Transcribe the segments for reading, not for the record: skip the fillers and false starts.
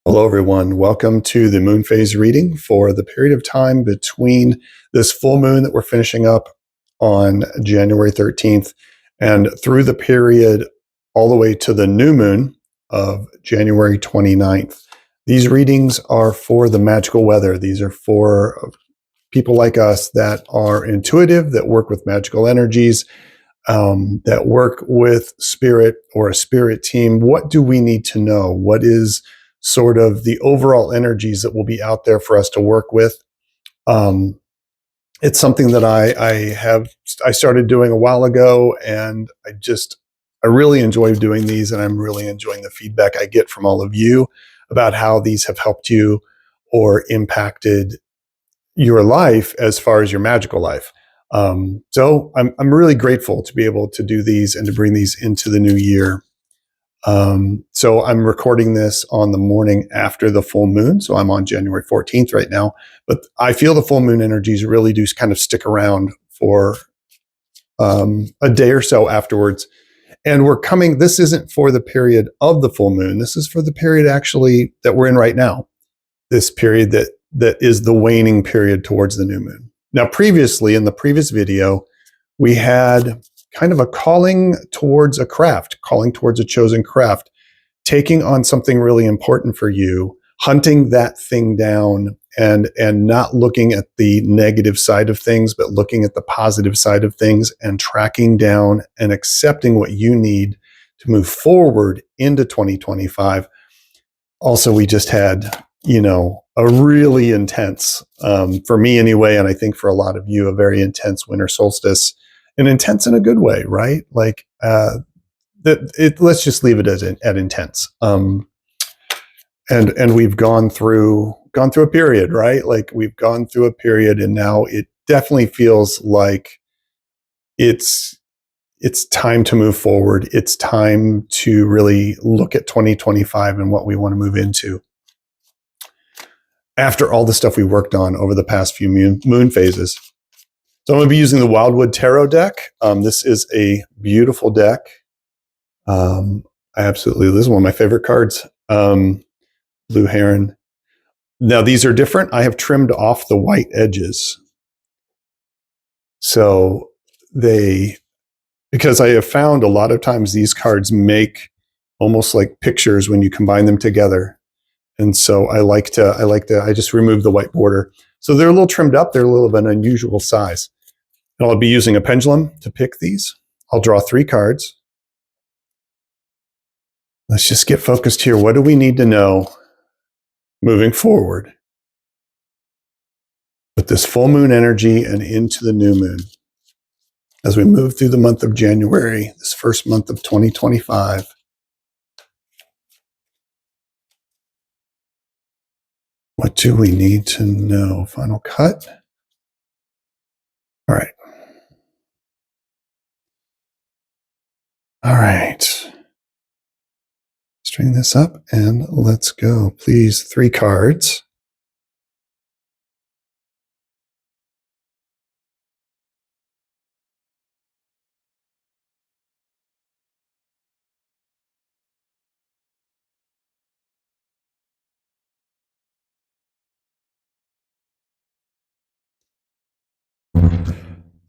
Hello, everyone. Welcome to the moon phase reading for the period of time between this full moon that we're finishing up on January 13th and through the period all the way to the new moon of January 29th. These readings are for the magical weather. These are for people like us that are intuitive, that work with magical energies, that work with spirit or a spirit team. What do we need to know? What is sort of the overall energies that will be out there for us to work with? It's something that I started doing a while ago, and I really enjoy doing these, and I'm really enjoying the feedback I get from all of you about how these have helped you or impacted your life as far as your magical life. So I'm really grateful to be able to do these and to bring these into the new year. So I'm recording this on the morning after the full moon. So I'm on January 14th right now, but I feel the full moon energies really do kind of stick around for a day or so afterwards. And this isn't for the period of the full moon. This is for the period actually that we're in right now. This period that is the waning period towards the new moon. Now, previously, in the previous video, we had kind of a calling towards a craft, calling towards a chosen craft, taking on something really important for you, hunting that thing down and not looking at the negative side of things, but looking at the positive side of things and tracking down and accepting what you need to move forward into 2025. Also, we just had, a really intense, for me anyway, and I think for a lot of you, a very intense winter solstice, and intense in a good way, right? Like, let's just leave it at intense. And we've gone through a period, right? Like we've gone through a period, and now it definitely feels like it's time to move forward. It's time to really look at 2025 and what we want to move into. After all the stuff we worked on over the past few moon phases. So I'm going to be using the Wildwood Tarot deck. This is a beautiful deck. This is one of my favorite cards. Blue Heron. Now these are different. I have trimmed off the white edges. So because I have found a lot of times these cards make almost like pictures when you combine them together. And so I just remove the white border. So they're a little trimmed up. They're a little of an unusual size. And I'll be using a pendulum to pick these. I'll draw 3 cards. Let's just get focused here. What do we need to know moving forward with this full moon energy and into the new moon as we move through the month of January, this first month of 2025? What do we need to know? Final cut. All right. All right. String this up and let's go. Please, 3 cards.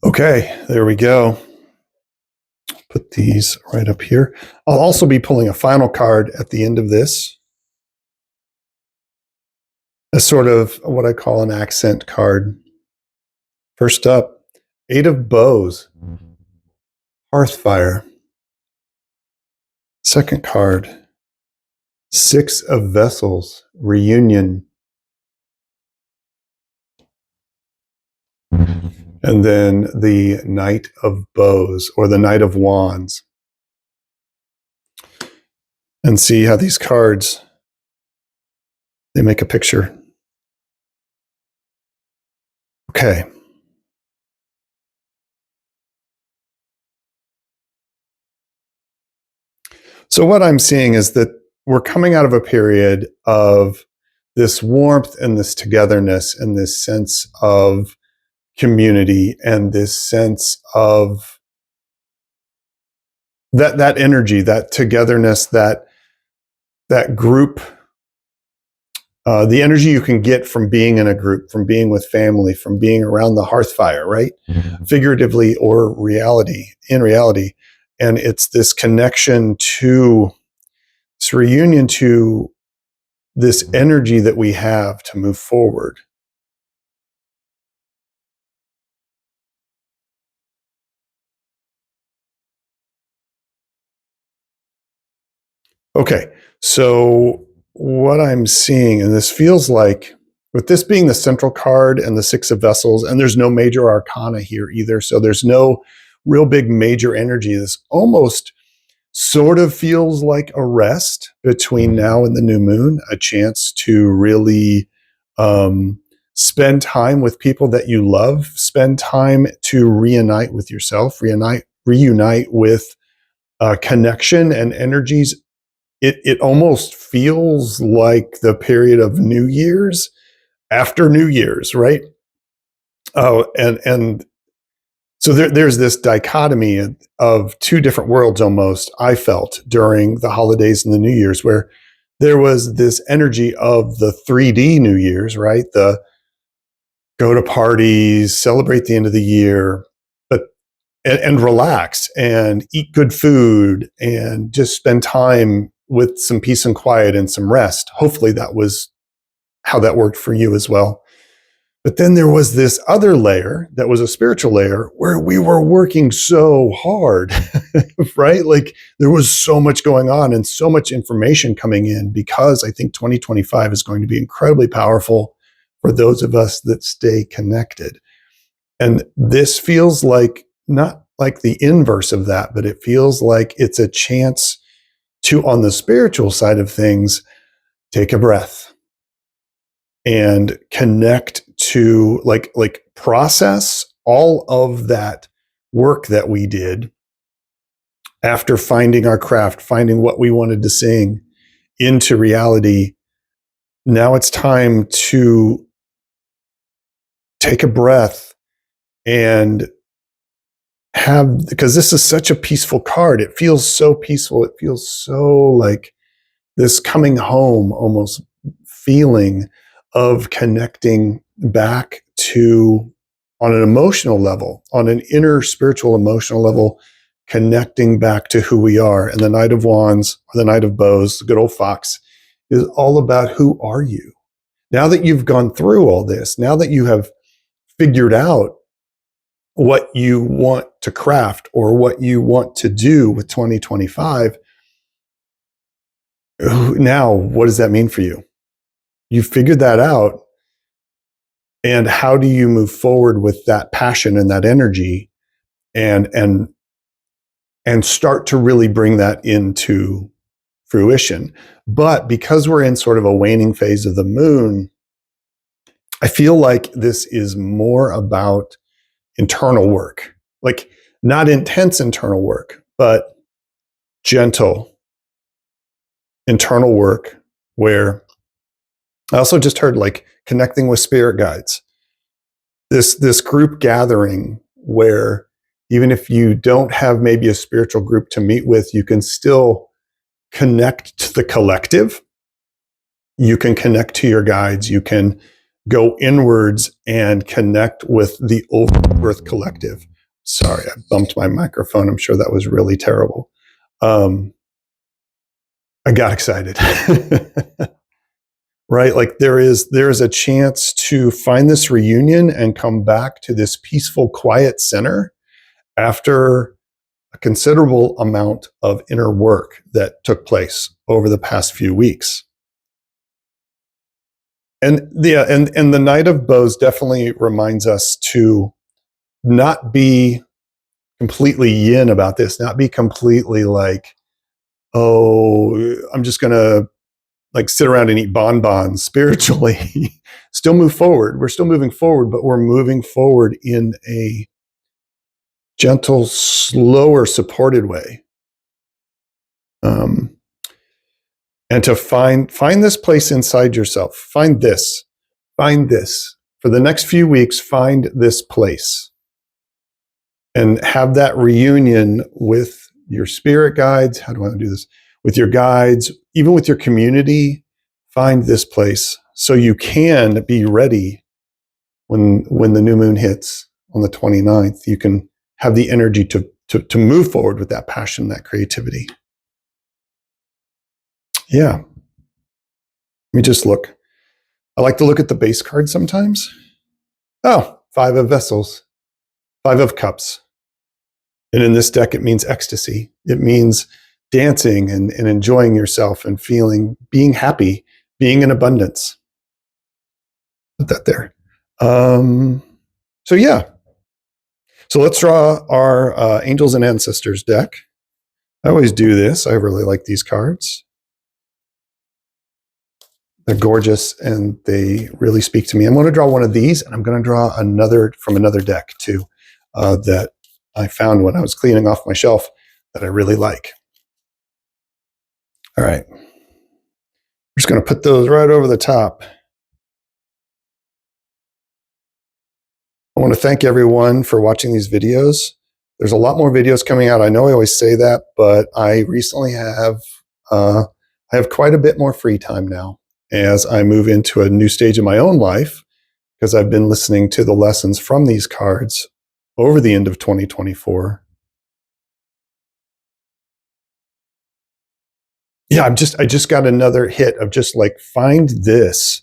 Okay, there we go. Put these right up here. I'll also be pulling a final card at the end of this. A sort of what I call an accent card. First up, 8 of Bows, Hearthfire. Second card, 6 of Vessels, Reunion. And then the Knight of Bows, or the Knight of Wands. And see how these cards, they make a picture. Okay. So what I'm seeing is that we're coming out of a period of this warmth and this togetherness and this sense of community and this sense of that energy, that togetherness, that group the energy you can get from being in a group, from being with family, from being around the hearth fire, right? Mm-hmm. Figuratively or in reality. And it's this connection to, this reunion to this energy that we have to move forward. Okay, so what I'm seeing, and this feels like, with this being the central card and the Six of Vessels, and there's no major arcana here either, so there's no real big major energy. This almost sort of feels like a rest between now and the new moon, a chance to really spend time with people that you love, spend time to reunite with yourself, reunite with connection and energies. It almost feels like the period of New Year's after New Year's, right? Oh, and so there's this dichotomy of two different worlds almost, I felt, during the holidays and the New Year's, where there was this energy of the 3D New Year's, right? The go to parties, celebrate the end of the year, but and relax and eat good food and just spend time with some peace and quiet and some rest. Hopefully that was how that worked for you as well. But then there was this other layer that was a spiritual layer where we were working so hard, right? Like there was so much going on and so much information coming in, because I think 2025 is going to be incredibly powerful for those of us that stay connected. And this feels like, not like the inverse of that, but it feels like it's a chance to, on the spiritual side of things, take a breath and connect to, like process all of that work that we did after finding our craft, finding what we wanted to sing into reality. Now it's time to take a breath and have, because this is such a peaceful card. It feels so peaceful. It feels so like this coming home almost feeling of connecting back to, on an emotional level, on an inner spiritual emotional level, connecting back to who we are. And the Knight of Wands, or the Knight of Bows, the good old fox, is all about, who are you? Now that you've gone through all this, now that you have figured out what you want to craft or what you want to do with 2025, now what does that mean for you? You figured that out. And how do you move forward with that passion and that energy and start to really bring that into fruition? But because we're in sort of a waning phase of the moon, I feel like this is more about internal work, like not intense internal work, but gentle internal work, where I also just heard like connecting with spirit guides, this group gathering where even if you don't have maybe a spiritual group to meet with, you can still connect to the collective. You can connect to your guides. You can go inwards and connect with the Earth collective. Sorry, I bumped my microphone. I'm sure that was really terrible. I got excited. Right? Like there is a chance to find this reunion and come back to this peaceful, quiet center after a considerable amount of inner work that took place over the past few weeks. And the Knight of Bows definitely reminds us to not be completely yin about this, not be completely like, oh, I'm just going to like sit around and eat bonbons spiritually. Still move forward. We're still moving forward, but we're moving forward in a gentle, slower, supported way. And to find this place inside yourself. Find this for the next few weeks. Find this place and have that reunion with your spirit guides. How do I do this? With your guides, even with your community. Find this place, so you can be ready when the new moon hits on the 29th. You can have the energy to move forward with that passion, that creativity. Yeah. Let me just look. I like to look at the base card sometimes. Oh, 5 of vessels, 5 of cups. And in this deck, it means ecstasy. It means dancing and enjoying yourself and being happy, being in abundance. Put that there. So yeah. So let's draw our Angels and Ancestors deck. I always do this. I really like these cards. They're gorgeous and they really speak to me. I'm going to draw one of these, and I'm going to draw another from another deck too, that I found when I was cleaning off my shelf that I really like. All right. I'm just going to put those right over the top. I want to thank everyone for watching these videos. There's a lot more videos coming out. I know I always say that, but I recently have I have quite a bit more free time now as I move into a new stage in my own life, because I've been listening to the lessons from these cards over the end of 2024. Yeah, I just got another hit of just like find this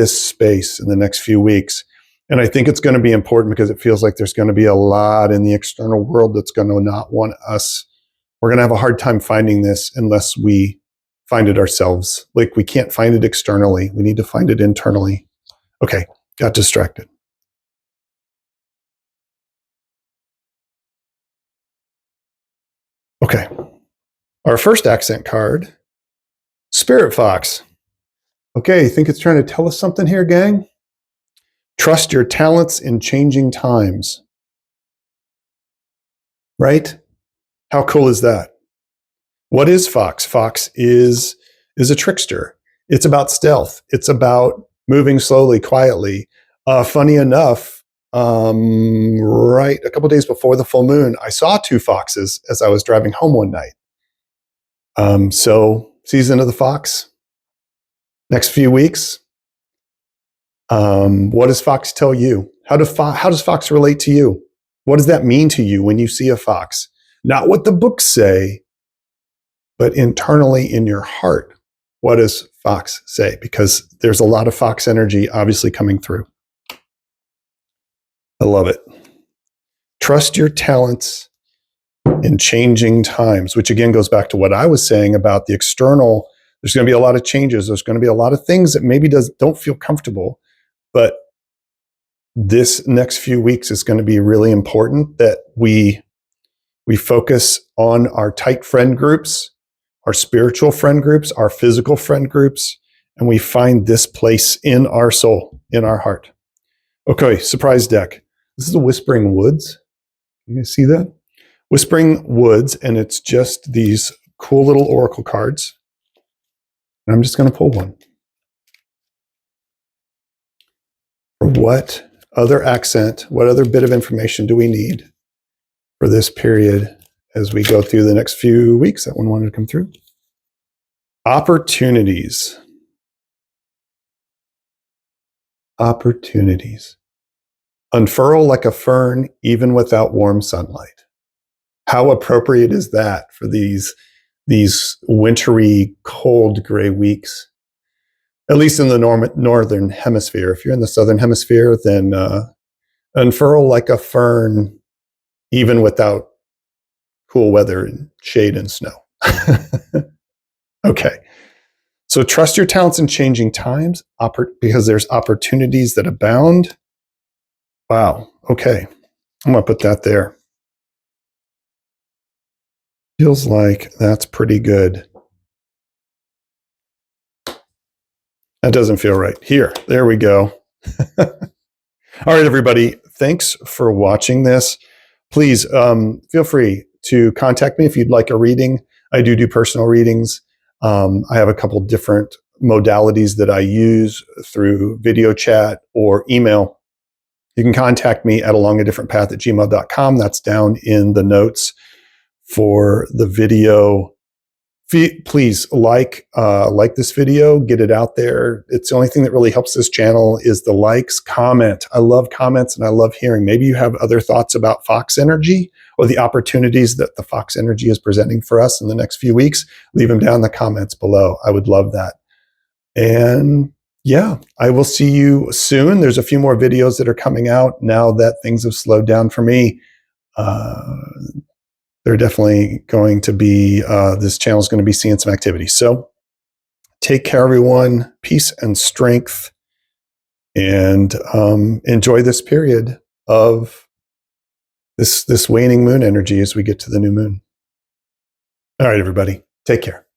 space in the next few weeks. And I think it's going to be important because it feels like there's going to be a lot in the external world that's going to not want us. We're going to have a hard time finding this unless we find it ourselves. Like we can't find it externally. We need to find it internally. Okay, got distracted. Okay. Our first accent card, Spirit Fox. Okay, think it's trying to tell us something here, gang? Trust your talents in changing times. Right? How cool is that? What is Fox? Fox is a trickster. It's about stealth. It's about moving slowly, quietly. Funny enough, right a couple days before the full moon, I saw 2 foxes as I was driving home one night. So season of the fox, next few weeks. What does Fox tell you? How does Fox relate to you? What does that mean to you when you see a fox? Not what the books say, but internally in your heart. What does Fox say? Because there's a lot of Fox energy obviously coming through. I love it. Trust your talents in changing times, which again goes back to what I was saying about the external. There's going to be a lot of changes. There's going to be a lot of things that maybe don't feel comfortable. But this next few weeks is going to be really important that we focus on our tight friend groups, our spiritual friend groups, our physical friend groups, and we find this place in our soul, in our heart. Okay, surprise deck. This is the Whispering Woods. You guys see that? Whispering Woods, and it's just these cool little oracle cards. And I'm just going to pull one. What other accent, what other bit of information do we need for this period as we go through the next few weeks? That one wanted to come through. Opportunities. Opportunities. Unfurl like a fern, even without warm sunlight. How appropriate is that for these wintry, cold, gray weeks? At least in the northern hemisphere. If you're in the southern hemisphere, then unfurl like a fern, even without cool weather and shade and snow. Okay. So trust your talents in changing times because there's opportunities that abound. Wow. Okay. I'm going to put that there. Feels like that's pretty good. That doesn't feel right. There we go. All right, everybody. Thanks for watching this. Please feel free to contact me if you'd like a reading. I do personal readings. I have a couple different modalities that I use through video chat or email. You can contact me at alongadifferentpath@gmail.com. That's down in the notes for the video Please like this video, get it out there. It's the only thing that really helps this channel is the likes. Comment. I love comments and I love hearing. Maybe you have other thoughts about Fox Energy or the opportunities that the Fox Energy is presenting for us in the next few weeks. Leave them down in the comments below. I would love that. And yeah, I will see you soon. There's a few more videos that are coming out now that things have slowed down for me. They're definitely going to be, this channel is going to be seeing some activity. So take care, everyone. Peace and strength. And enjoy this period of this waning moon energy as we get to the new moon. All right, everybody. Take care.